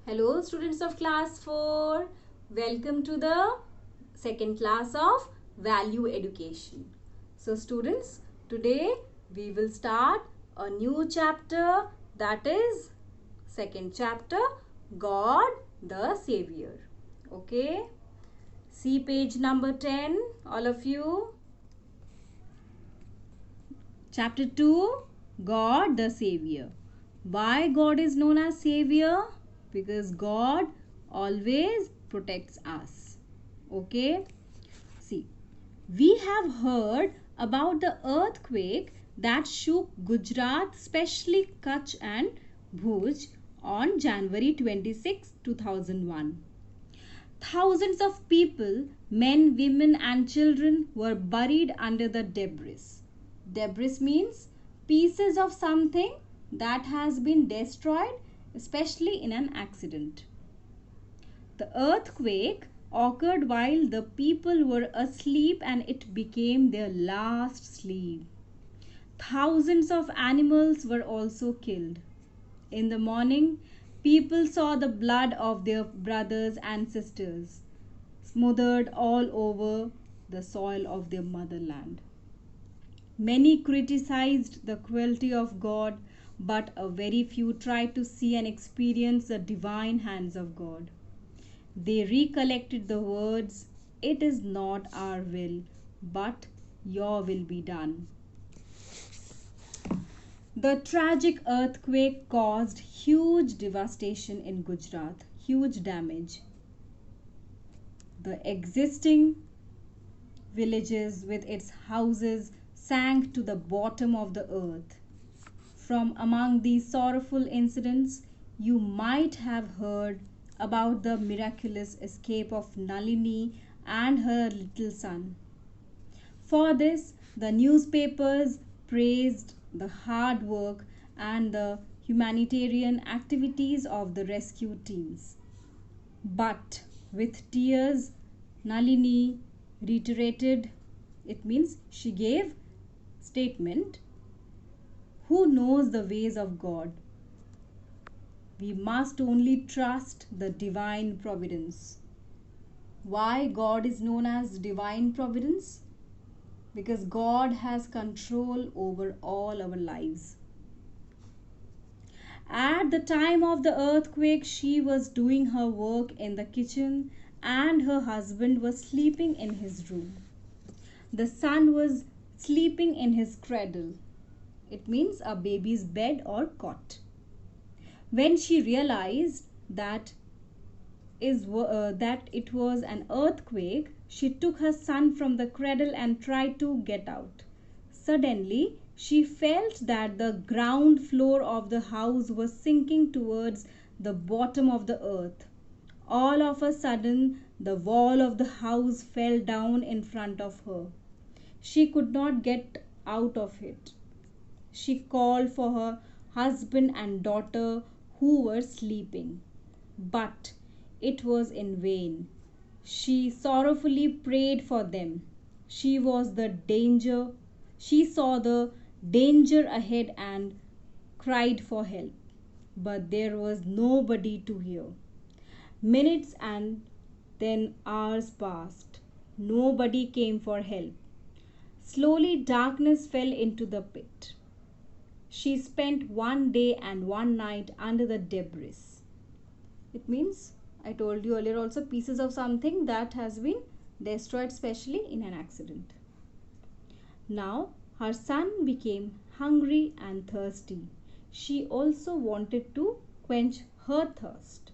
Hello students of class 4. Welcome to the second class of value education. So students, today we will start a new chapter, that is second chapter, God the Savior. Okay? See page number 10, all of you. Chapter 2, God the Savior. Why God is known as Savior? Because God always protects us. Okay? See, we have heard about the earthquake that shook Gujarat, especially Kutch and Bhuj, on January 26, 2001. Thousands of people, men, women, and children, were buried under the debris. Debris means pieces of something that has been destroyed, especially in an accident. The earthquake occurred while the people were asleep and it became their last sleep. Thousands of animals were also killed. In the morning, people saw the blood of their brothers and sisters smothered all over the soil of their motherland. Many criticized the cruelty of God, but a very few tried to see and experience the divine hands of God. They recollected the words, "It is not our will, but your will be done." The tragic earthquake caused huge devastation in Gujarat, huge damage. The existing villages with its houses sank to the bottom of the earth. From among these sorrowful incidents, you might have heard about the miraculous escape of Nalini and her little son. For this, the newspapers praised the hard work and the humanitarian activities of the rescue teams. But with tears, Nalini reiterated, it means she gave statement, "Who knows the ways of God? We must only trust the divine providence." Why God is known as divine providence? Because God has control over all our lives. At the time of the earthquake, she was doing her work in the kitchen and her husband was sleeping in his room. The son was sleeping in his cradle. It means a baby's bed or cot. When she realized that it was an earthquake, she took her son from the cradle and tried to get out. Suddenly, she felt that the ground floor of the house was sinking towards the bottom of the earth. All of a sudden, the wall of the house fell down in front of her. She could not get out of it. She called for her husband and daughter who were sleeping, but it was in vain. She sorrowfully prayed for them. She was the danger. She saw the danger ahead and cried for help, but there was nobody to hear. Minutes and then hours passed. Nobody came for help. Slowly, darkness fell into the pit. She spent one day and one night under the debris. It means, I told you earlier also, pieces of something that has been destroyed, especially in an accident. Now, her son became hungry and thirsty. She also wanted to quench her thirst.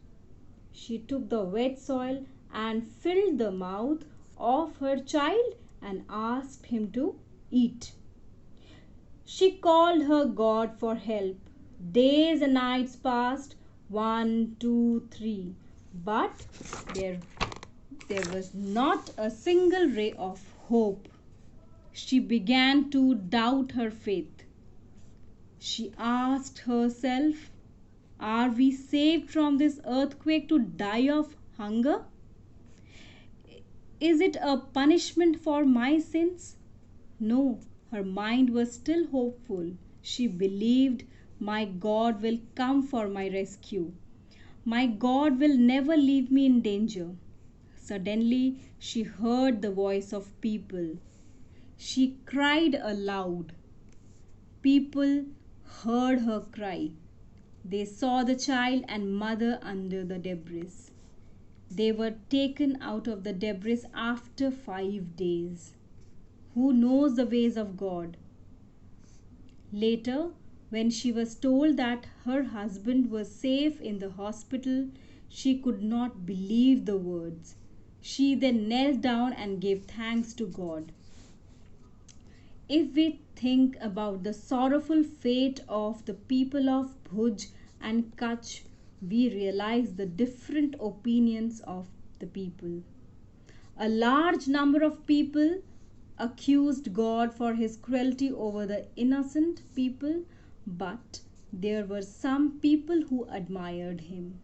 She took the wet soil and filled the mouth of her child and asked him to eat. She called her God for help. Days and nights passed, 1, 2, 3, but there, there was not a single ray of hope. She began to doubt her faith. She asked herself, "Are we saved from this earthquake to die of hunger? Is it a punishment for my sins?" No, her mind was still hopeful. She believed, "My God will come for my rescue." My God will never leave me in danger. Suddenly, she heard the voice of people. She cried aloud. People heard her cry. They saw the child and mother under the debris. They were taken out of the debris after 5 days. Who knows the ways of God? Later, when she was told that her husband was safe in the hospital, she could not believe the words. She then knelt down and gave thanks to God. If we think about the sorrowful fate of the people of Bhuj and Kutch, we realize the different opinions of the people. A large number of people accused God for his cruelty over the innocent people, but there were some people who admired him.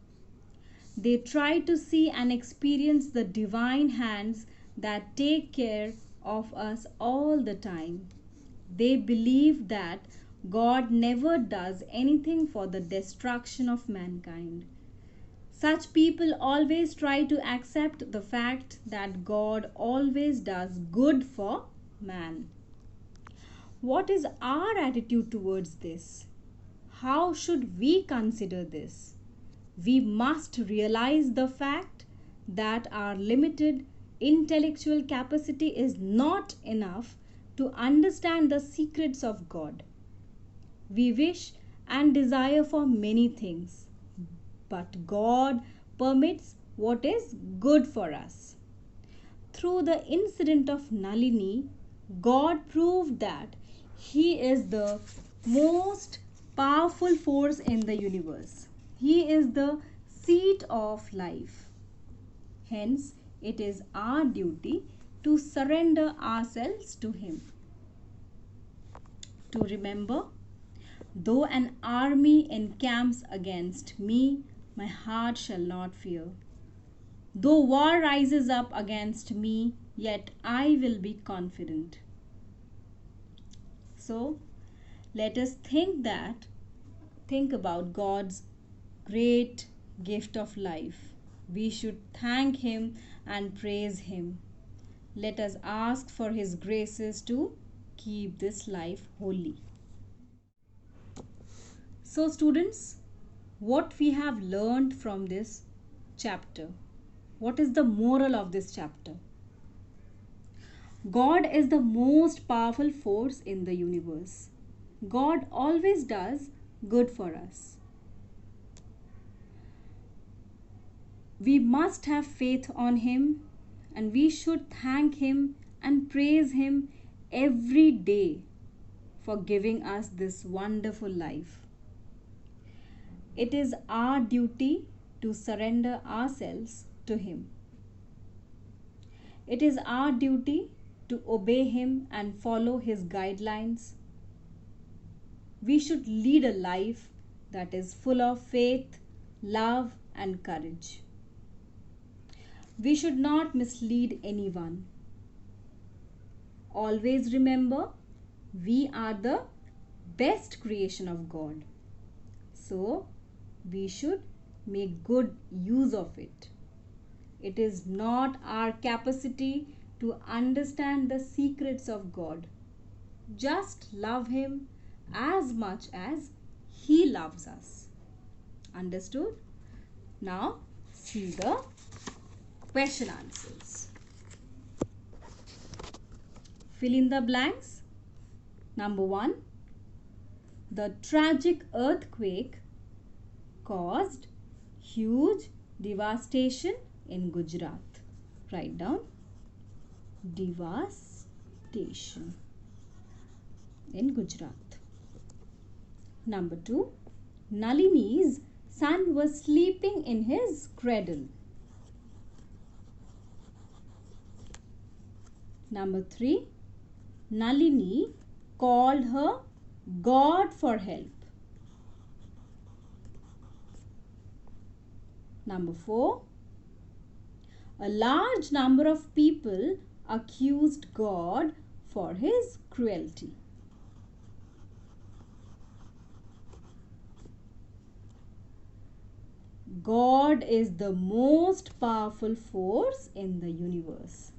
They tried to see and experience the divine hands that take care of us all the time. They believe that God never does anything for the destruction of mankind. Such people always try to accept the fact that God always does good for man. What is our attitude towards this? How should we consider this? We must realize the fact that our limited intellectual capacity is not enough to understand the secrets of God. We wish and desire for many things, but God permits what is good for us. Through the incident of Nalini, God proved that He is the most powerful force in the universe. He is the seat of life. Hence, it is our duty to surrender ourselves to Him. To remember, though an army encamps against me, my heart shall not fear. Though war rises up against me, yet I will be confident. So, let us think about God's great gift of life. We should thank Him and praise Him. Let us ask for His graces to keep this life holy. So, students, what we have learned from this chapter? What is the moral of this chapter? God is the most powerful force in the universe. God always does good for us. We must have faith on Him and we should thank Him and praise Him every day for giving us this wonderful life. It is our duty to surrender ourselves to Him. It is our duty to obey Him and follow His guidelines. We should lead a life that is full of faith, love, and courage. We should not mislead anyone. Always remember, we are the best creation of God. So, we should make good use of it. It is not our capacity to understand the secrets of God. Just love Him as much as He loves us. Understood? Now, see the question answers. Fill in the blanks. Number 1. The tragic earthquake caused huge devastation in Gujarat. Write down devastation in Gujarat. Number 2. Nalini's son was sleeping in his cradle. Number 3. Nalini called her God for help. Number 4. A large number of people accused God for his cruelty. God is the most powerful force in the universe.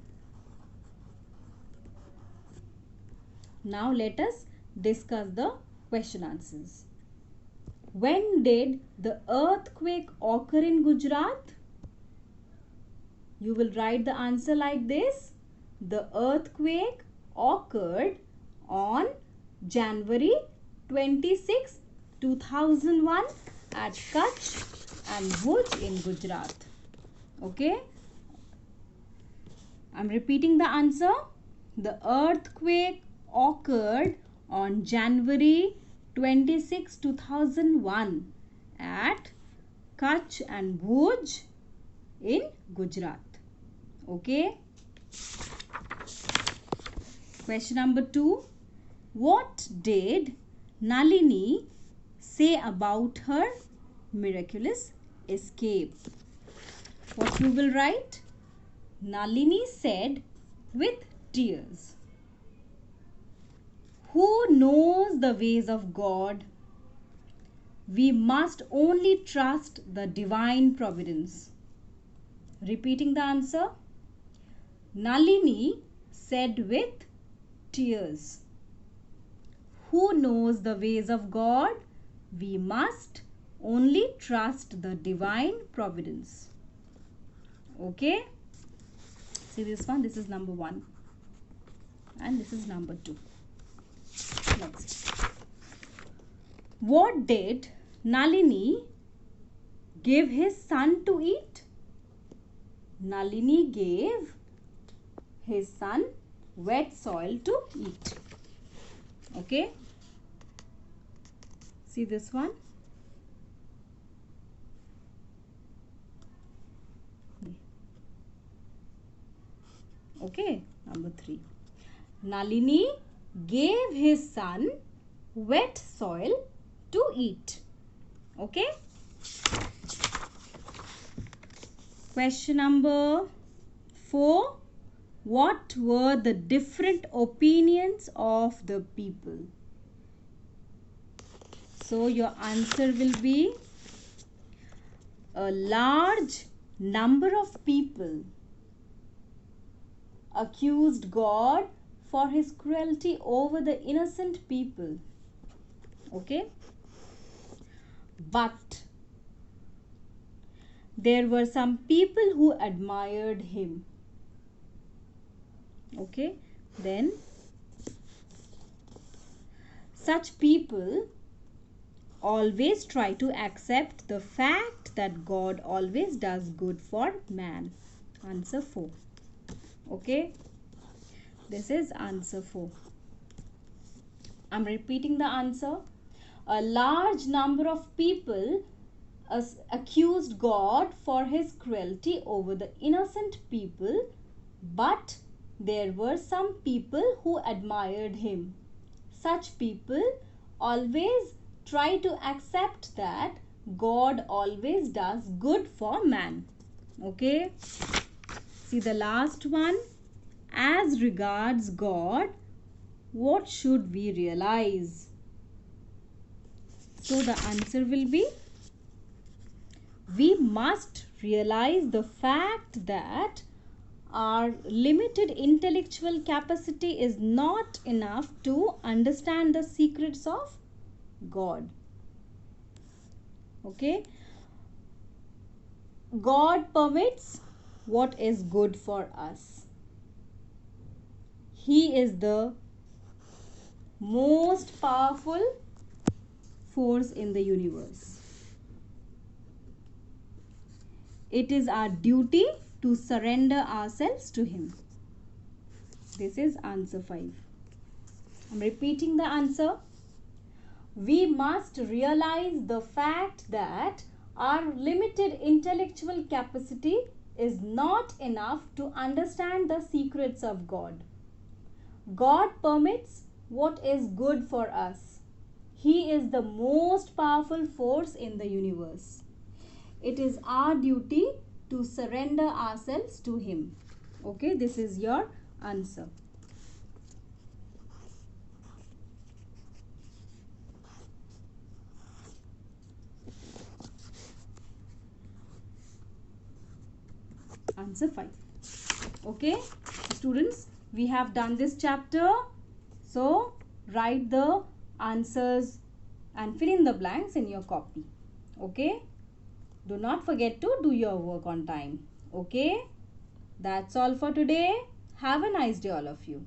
Now let us discuss the question answers. When did the earthquake occur in Gujarat? You will write the answer like this. The earthquake occurred on January 26, 2001 at Kutch and Bhuj in Gujarat. Okay? I'm repeating the answer. The earthquake occurred on January 26, 2001 at Kutch and Bhuj in Gujarat. Okay. Question number 2. What did Nalini say about her miraculous escape? What you will write? Nalini said with tears, "Who knows the ways of God? We must only trust the divine providence." Repeating the answer. Nalini said with tears, "Who knows the ways of God? We must only trust the divine providence." Okay? See this one? This is number 1. And this is number 2. Next. What did Nalini give his son to eat? Nalini gave his son wet soil to eat. Okay? See this one? Okay, number 3. Nalini gave his son wet soil to eat. Okay? Question number 4. What were the different opinions of the people? So your answer will be a large number of people accused God for his cruelty over the innocent people. Okay? But there were some people who admired him. Okay? Then such people always try to accept the fact that God always does good for man. Answer 4. Okay? This is answer 4. I'm repeating the answer. A large number of people accused God for his cruelty over the innocent people, but there were some people who admired him. Such people always try to accept that God always does good for man. Okay? See the last one. As regards God, what should we realize? So the answer will be, we must realize the fact that our limited intellectual capacity is not enough to understand the secrets of God. Okay? God permits what is good for us. He is the most powerful force in the universe. It is our duty to surrender ourselves to him. This is answer 5. I'm repeating the answer. We must realize the fact that our limited intellectual capacity is not enough to understand the secrets of God. God permits what is good for us. He is the most powerful force in the universe. It is our duty to surrender ourselves to him. Okay, this is your answer. Answer 5. Okay, students, we have done this chapter. So write the answers and fill in the blanks in your copy. Okay, do not forget to do your work on time. Okay, that's all for today. Have a nice day, all of you.